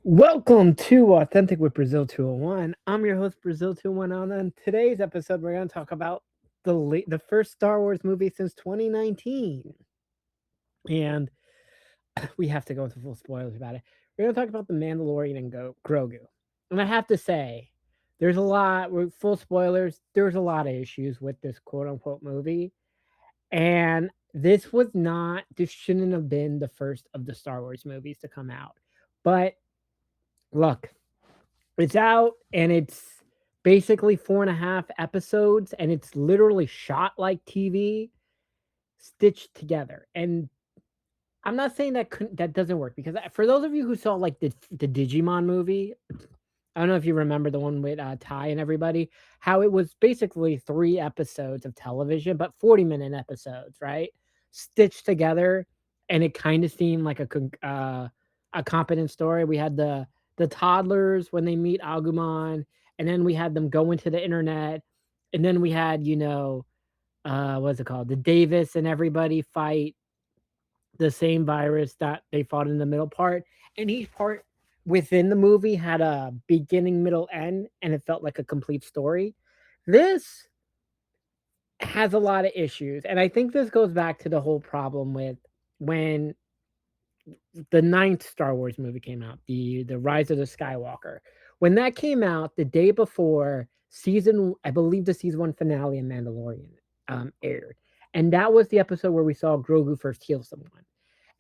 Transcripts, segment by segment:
Welcome to Authentic with Brazil 201. I'm your host Brazil 201. On today's episode, we're going to talk about the first Star Wars movie since 2019, and we have to go into full spoilers about it. We're going to talk about the Mandalorian and Grogu, and I have to say, there's a lot. With full spoilers. There's a lot of issues with this quote unquote movie, and this was not. This shouldn't have been the first of the Star Wars movies to come out, but look. It's out and it's basically 4.5 episodes, and it's literally shot like TV, stitched together. And I'm not saying that doesn't work, because for those of you who saw like the Digimon movie, I don't know if you remember the one with Ty and everybody, how it was basically 3 episodes of television, but 40-minute episodes, right? Stitched together, and it kind of seemed like a competent story. We had the toddlers when they meet Agumon, and then we had them go into the internet, and then we had what's it called? The Davis and everybody fight the same virus that they fought in the middle part, and each part within the movie had a beginning, middle, end, and it felt like a complete story. This has a lot of issues, and I think this goes back to the whole problem with when the ninth Star Wars movie came out, the Rise of the Skywalker. When that came out, the day before I believe the season 1 finale of Mandalorian aired, and that was the episode where we saw Grogu first heal someone,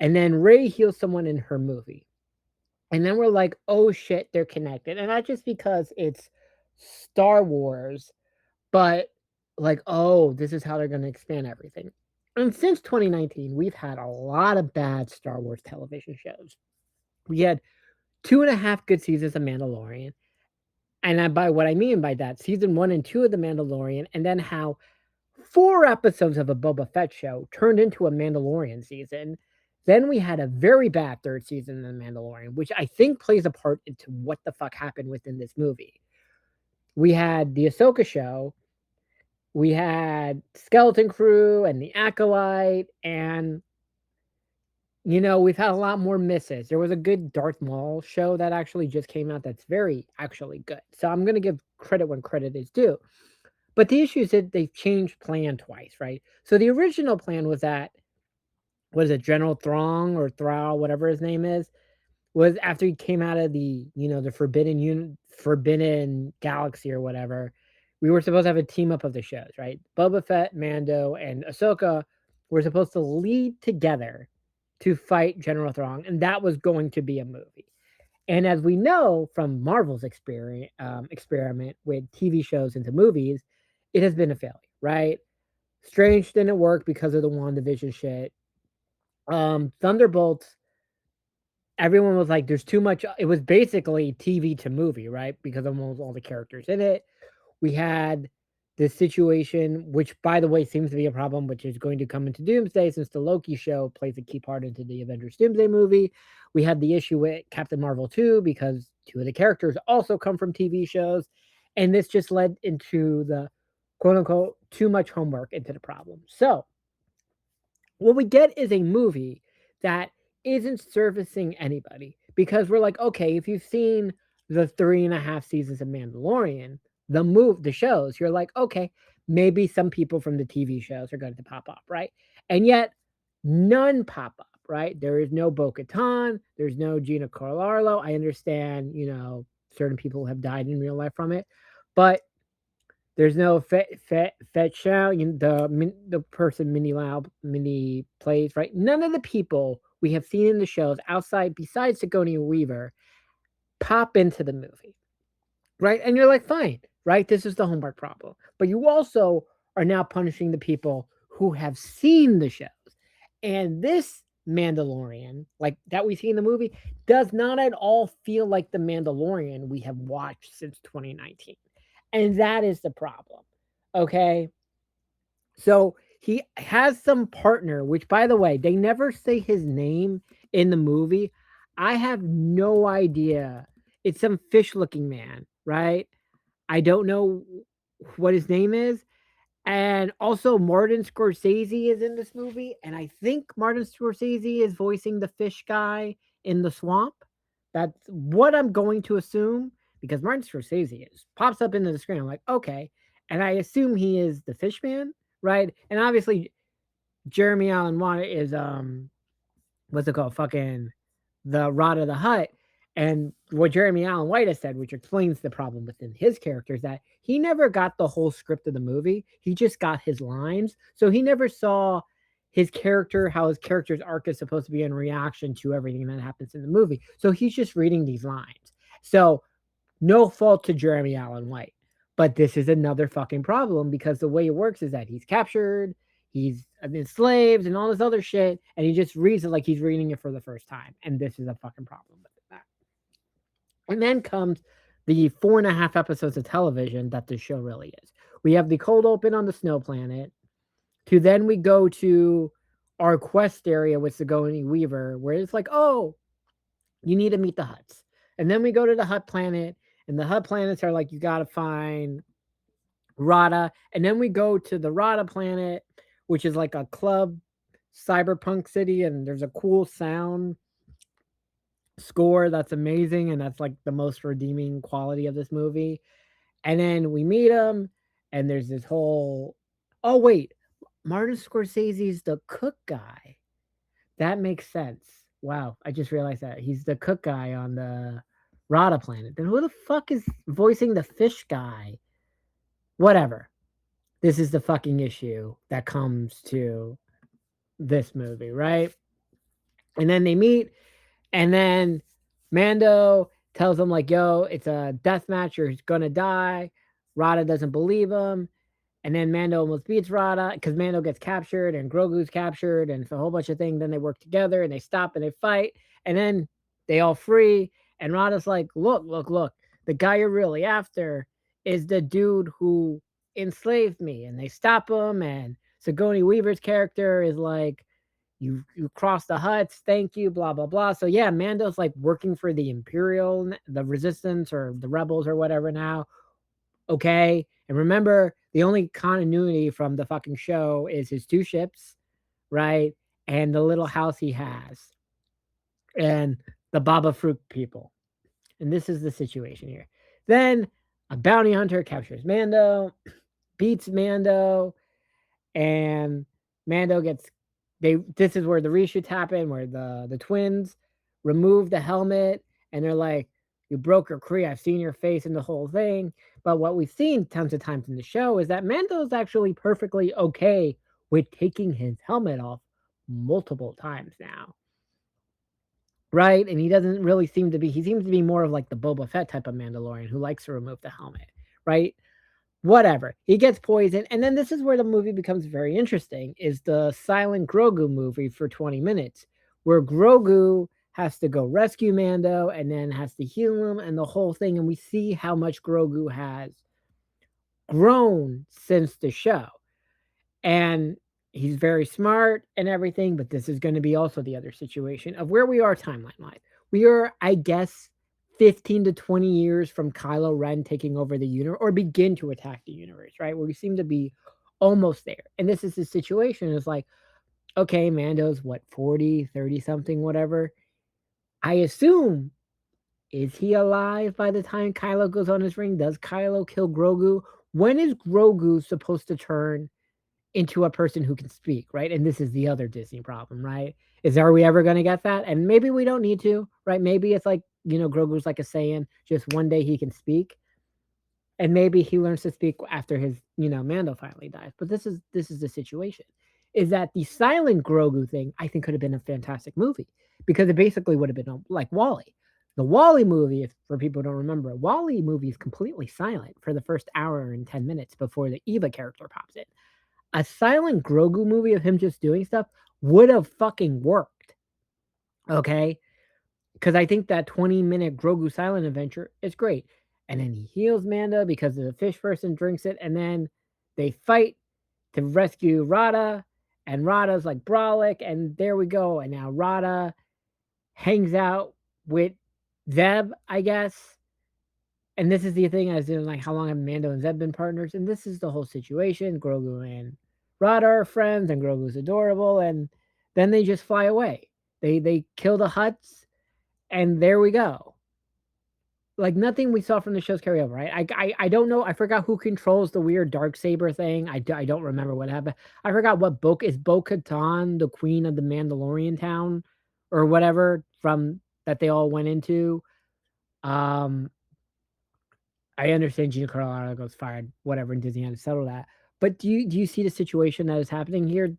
and then Rey heals someone in her movie, and then we're like, oh shit, they're connected, and not just because it's Star Wars, but like, oh, this is how they're going to expand everything. And since 2019, we've had a lot of bad Star Wars television shows. We had 2.5 good seasons of Mandalorian. And by what I mean by that, season 1 and 2 of The Mandalorian, and then how 4 episodes of a Boba Fett show turned into a Mandalorian season. Then we had a very bad third season of The Mandalorian, which I think plays a part into what the fuck happened within this movie. We had the Ahsoka show, we had Skeleton Crew and the Acolyte, and we've had a lot more misses. There was a good Darth Maul show that actually just came out that's very actually good. So I'm going to give credit when credit is due. But the issue is that they've changed plan twice, right? So the original plan was that, was it General Throng or Thrall, whatever his name is, was after he came out of the forbidden galaxy or whatever, we were supposed to have a team up of the shows, right? Boba Fett, Mando, and Ahsoka were supposed to lead together to fight General Throng, and that was going to be a movie. And as we know from Marvel's experiment with TV shows into movies, it has been a failure, right? Strange didn't work because of the WandaVision shit. Thunderbolts, everyone was like, there's too much. It was basically TV to movie, right? Because of almost all the characters in it. We had this situation, which, by the way, seems to be a problem, which is going to come into Doomsday, since the Loki show plays a key part into the Avengers Doomsday movie. We had the issue with Captain Marvel 2, because 2 of the characters also come from TV shows. And this just led into the quote-unquote too much homework into the problem. So what we get is a movie that isn't servicing anybody, because we're like, okay, if you've seen the 3.5 seasons of Mandalorian, the shows, you're like, okay, maybe some people from the TV shows are going to pop up, right? And yet none pop up, right? There is no Bo-Katan, there's no Gina Carano. I understand, certain people have died in real life from it, but there's no Fett Chow, the person Minnie plays, right? None of the people we have seen in the shows besides Sigourney Weaver, pop into the movie, right? And you're like, fine, right? This is the homework problem. But you also are now punishing the people who have seen the shows. And this Mandalorian, like that we see in the movie, does not at all feel like the Mandalorian we have watched since 2019. And that is the problem. Okay. So he has some partner, which, by the way, they never say his name in the movie. I have no idea. It's some fish looking man, right? I don't know what his name is. And also, Martin Scorsese is in this movie. And I think Martin Scorsese is voicing the fish guy in The Swamp. That's what I'm going to assume because Martin Scorsese pops up into the screen. I'm like, okay. And I assume he is the fish man, right? And obviously Jeremy Allen White is what's it called? Fucking the Rod of the Hut. And what Jeremy Allen White has said, which explains the problem within his character, is that he never got the whole script of the movie. He just got his lines. So he never saw his character, how his character's arc is supposed to be in reaction to everything that happens in the movie. So he's just reading these lines. So no fault to Jeremy Allen White. But this is another fucking problem because the way it works is that he's captured, he's enslaved, and all this other shit, and he just reads it like he's reading it for the first time. And this is a fucking problem with that. And then comes the 4.5 episodes of television that the show really is. We have the cold open on the snow planet, to then we go to our quest area with Sigourney Weaver, where it's like, oh, you need to meet the Huts. And then we go to the Hut planet, and the Hut planets are like, you got to find Rada. And then we go to the Rada planet, which is like a club cyberpunk city, and there's a cool sound score that's amazing, and that's like the most redeeming quality of this movie. And then we meet him, and there's this whole oh wait, Martin Scorsese's the cook guy. That makes sense. Wow, I just realized that. He's the cook guy on the Rada planet. Then who the fuck is voicing the fish guy? Whatever. This is the fucking issue that comes to this movie, right? And then they meet, and then Mando tells him, like, yo, it's a death match, you're gonna die. Rada doesn't believe him. And then Mando almost beats Rada because Mando gets captured and Grogu's captured and it's a whole bunch of things. Then they work together and they stop and they fight. And then they all free. And Rada's like, look. The guy you're really after is the dude who enslaved me. And they stop him. And Sigourney Weaver's character is like, you crossed the Huts, thank you, blah, blah, blah. So yeah, Mando's like working for the Imperial, the Resistance or the Rebels or whatever now. Okay. And remember, the only continuity from the fucking show is his 2 ships, right? And the little house he has. And the Baba Fruit people. And this is the situation here. Then a bounty hunter captures Mando, beats Mando, and Mando gets this is where the reshoots happen, where the twins remove the helmet and they're like, you broke your Kree, I've seen your face in the whole thing. But what we've seen tons of times in the show is that Mando's actually perfectly okay with taking his helmet off multiple times now. Right? And he doesn't really seem to be, he seems to be more of like the Boba Fett type of Mandalorian who likes to remove the helmet, right? Whatever. He gets poisoned. And then this is where the movie becomes very interesting, is the silent Grogu movie for 20 minutes, where Grogu has to go rescue Mando and then has to heal him and the whole thing. And we see how much Grogu has grown since the show. And he's very smart and everything, but this is going to be also the other situation of where we are timeline-wise. We are, I guess, 15 to 20 years from Kylo Ren taking over the universe or begin to attack the universe, right? Where we seem to be almost there. And this is the situation. It's like, okay, Mando's what, 40, 30 something, whatever. I assume, is he alive by the time Kylo goes on his ring? Does Kylo kill Grogu? When is Grogu supposed to turn into a person who can speak, right? And this is the other Disney problem, right? Are we ever going to get that? And maybe we don't need to, right? Maybe it's like, Grogu's like a Saiyan, just one day he can speak. And maybe he learns to speak after his, Mando finally dies. But this is the situation. Is that the silent Grogu thing, I think, could have been a fantastic movie because it basically would have been like WALL-E. The WALL-E movie, if for people who don't remember, WALL-E movie is completely silent for the first hour and 10 minutes before the Eva character pops in. A silent Grogu movie of him just doing stuff would have fucking worked. Okay? Because I think that 20-minute Grogu silent adventure is great. And then he heals Mando because the fish person drinks it. And then they fight to rescue Rada. And Rada's like brolic. And there we go. And now Rada hangs out with Zeb, I guess. And this is the thing, as in, like, how long have Mando and Zeb been partners? And this is the whole situation. Grogu and Rada are friends, and Grogu's adorable. And then they just fly away. They kill the Hutts. And there we go. Like nothing we saw from the shows carry over, right? I don't know. I forgot who controls the weird dark saber thing. I don't remember what happened. I forgot what Bo Katan, the queen of the Mandalorian town, or whatever from that they all went into. Um, I understand Gina Carano goes fired, whatever, and Disney had to settle that. But do you see the situation that is happening here?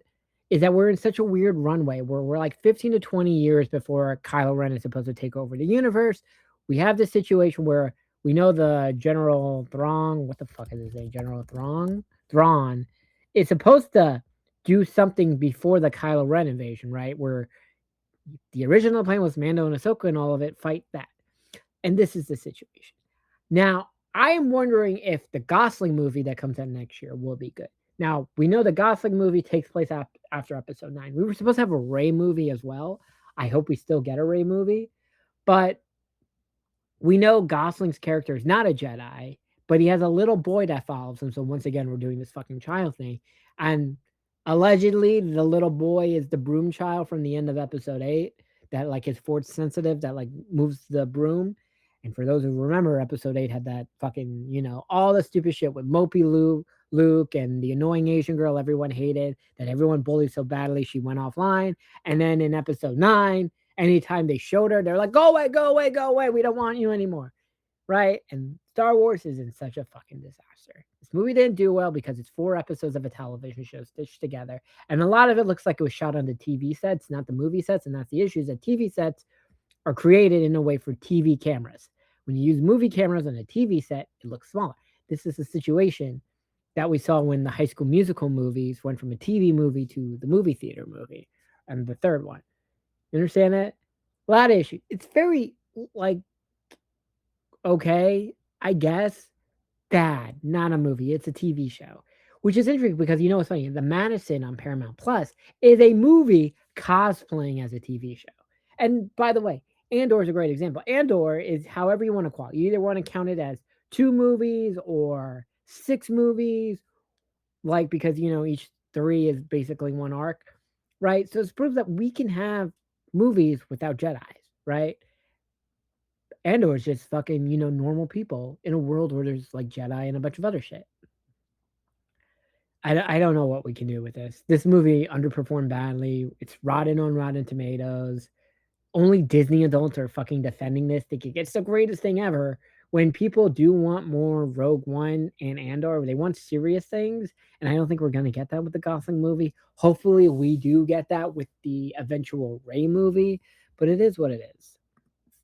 Is that we're in such a weird runway where we're like 15 to 20 years before Kylo Ren is supposed to take over the universe. We have this situation where we know the General Thrawn, what the fuck is his name? General Thrawn is supposed to do something before the Kylo Ren invasion, right? Where the original plan was Mando and Ahsoka and all of it fight that. And this is the situation. Now, I am wondering if the Gosling movie that comes out next year will be good. Now, we know the Gosling movie takes place after episode 9. We were supposed to have a Rey movie as well. I hope we still get a Rey movie. But we know Gosling's character is not a Jedi, but he has a little boy that follows him. So once again, we're doing this fucking child thing. And allegedly, the little boy is the broom child from the end of episode 8 that like is force sensitive, that like moves the broom. And for those who remember, episode 8 had that fucking, all the stupid shit with Mopey Luke and the annoying Asian girl everyone hated, that everyone bullied so badly she went offline. And then in episode 9, anytime they showed her, they're like, go away, go away, go away. We don't want you anymore. Right? And Star Wars is in such a fucking disaster. This movie didn't do well because it's 4 episodes of a television show stitched together. And a lot of it looks like it was shot on the TV sets, not the movie sets. And that's the issue, is that TV sets are created in a way for TV cameras. When you use movie cameras on a TV set, it looks smaller. This is a situation that we saw when the High School Musical movies went from a TV movie to the movie theater movie, and the third one. You understand that? A lot of issues. It's very like okay, I guess. Bad, not a movie. It's a TV show, which is interesting because what's funny? The Madison on Paramount Plus is a movie cosplaying as a TV show. And by the way, Andor is a great example. Andor is however you want to call it. You either want to count it as 2 movies or 6 movies, like because each 3 is basically one arc, right? So it proves that we can have movies without Jedi's, right? Andor is just fucking, normal people in a world where there's like Jedi and a bunch of other shit. I don't know what we can do with this. This movie underperformed badly. It's rotten on Rotten Tomatoes. Only Disney adults are fucking defending this, thinking it's the greatest thing ever. When people do want more Rogue One and Andor, they want serious things, and I don't think we're gonna get that with the Gosling movie. Hopefully, we do get that with the eventual Rey movie, but it is what it is.